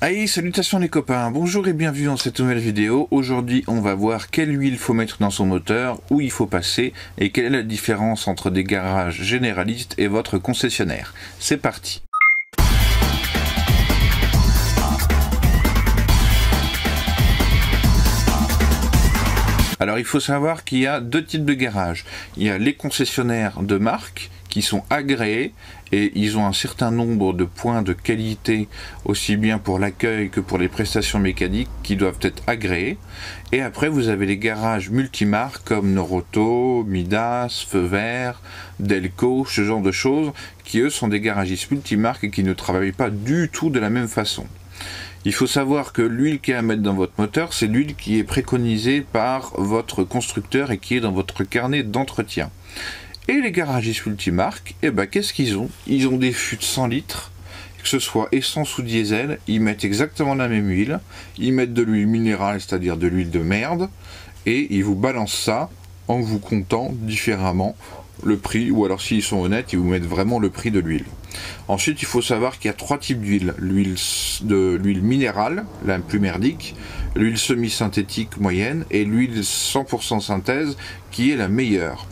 Allez, salutations les copains, bonjour et bienvenue dans cette nouvelle vidéo. Aujourd'hui on va voir quelle huile faut mettre dans son moteur, où il faut passer et quelle est la différence entre des garages généralistes et votre concessionnaire. C'est parti. Alors il faut savoir qu'il y a deux types de garages. Il y a les concessionnaires de marque qui sont agréés et ils ont un certain nombre de points de qualité aussi bien pour l'accueil que pour les prestations mécaniques qui doivent être agréés. Et après vous avez les garages multimarques comme Noroto, Midas, Feu Vert, Delco, ce genre de choses qui eux sont des garagistes multimarques et qui ne travaillent pas du tout de la même façon. Il faut savoir que l'huile qui est à mettre dans votre moteur, c'est l'huile qui est préconisée par votre constructeur et qui est dans votre carnet d'entretien. Et les garagistes multimarques, qu'est-ce qu'ils ont? Ils ont des fûts de 100 litres, que ce soit essence ou diesel, ils mettent exactement la même huile, ils mettent de l'huile minérale, c'est-à-dire de l'huile de merde, et ils vous balancent ça en vous comptant différemment le prix, ou alors s'ils sont honnêtes, ils vous mettent vraiment le prix de l'huile. Ensuite, il faut savoir qu'il y a trois types d'huile. L'huile minérale, la plus merdique, l'huile semi-synthétique moyenne et l'huile 100% synthèse qui est la meilleure.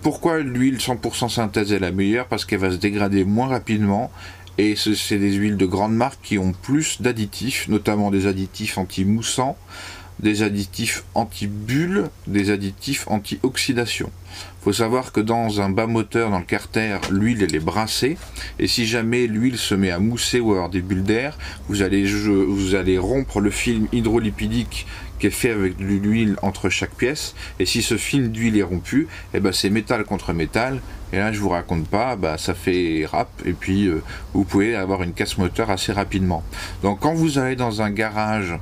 Pourquoi l'huile 100% synthèse est la meilleure? Parce qu'elle va se dégrader moins rapidement et c'est des huiles de grande marque qui ont plus d'additifs, notamment des additifs anti-moussants, des additifs anti-bulles, des additifs anti-oxydation. Il faut savoir que dans un bas moteur, dans le carter, l'huile elle est brassée et si jamais l'huile se met à mousser ou à avoir des bulles d'air, vous allez rompre le film hydrolipidique qui est fait avec de l'huile entre chaque pièce, et si ce film d'huile est rompu, c'est métal contre métal, et là je vous raconte pas, ça fait rap, et puis vous pouvez avoir une casse moteur assez rapidement. Donc quand vous allez dans un garage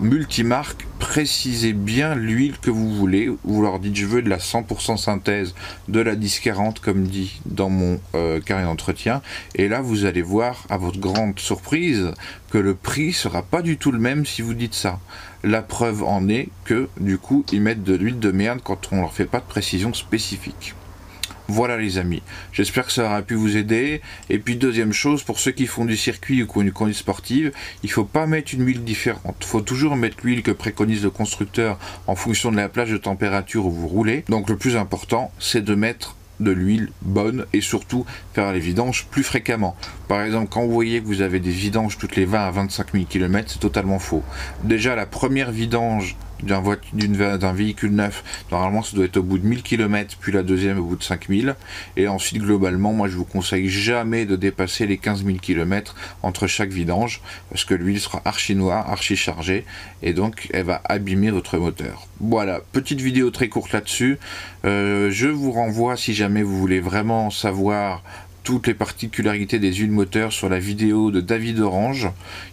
multimarque, précisez bien l'huile que vous voulez. Vous leur dites je veux de la 100% synthèse, de la 1040 comme dit dans mon carnet d'entretien, et là vous allez voir à votre grande surprise que le prix sera pas du tout le même si vous dites ça. La preuve en est que du coup ils mettent de l'huile de merde quand on leur fait pas de précision spécifique. Voilà les amis, j'espère que ça aura pu vous aider. Et puis deuxième chose, pour ceux qui font du circuit ou qui ont une conduite sportive, il ne faut pas mettre une huile différente. Il faut toujours mettre l'huile que préconise le constructeur en fonction de la plage de température où vous roulez. Donc le plus important, c'est de mettre de l'huile bonne et surtout faire les vidanges plus fréquemment. Par exemple, quand vous voyez que vous avez des vidanges toutes les 20 à 25 000 km, c'est totalement faux. Déjà la première vidange d'un véhicule neuf, normalement ça doit être au bout de 1000 km, puis la deuxième au bout de 5000, et ensuite globalement moi je vous conseille jamais de dépasser les 15 000 km entre chaque vidange, parce que l'huile sera archi noire, archi chargée, et donc elle va abîmer votre moteur. Voilà, petite vidéo très courte là-dessus. Je vous renvoie, si jamais vous voulez vraiment savoir toutes les particularités des huiles moteurs, sur la vidéo de David Orange,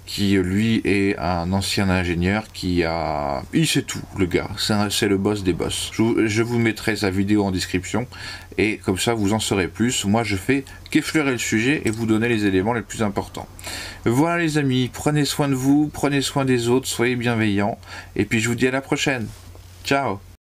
qui lui est un ancien ingénieur il sait tout, le gars, c'est le boss des boss. Je vous mettrai sa vidéo en description et comme ça vous en saurez plus. Moi je fais qu'effleurer le sujet et vous donner les éléments les plus importants. Voilà les amis, prenez soin de vous, prenez soin des autres, soyez bienveillants et puis je vous dis à la prochaine. Ciao.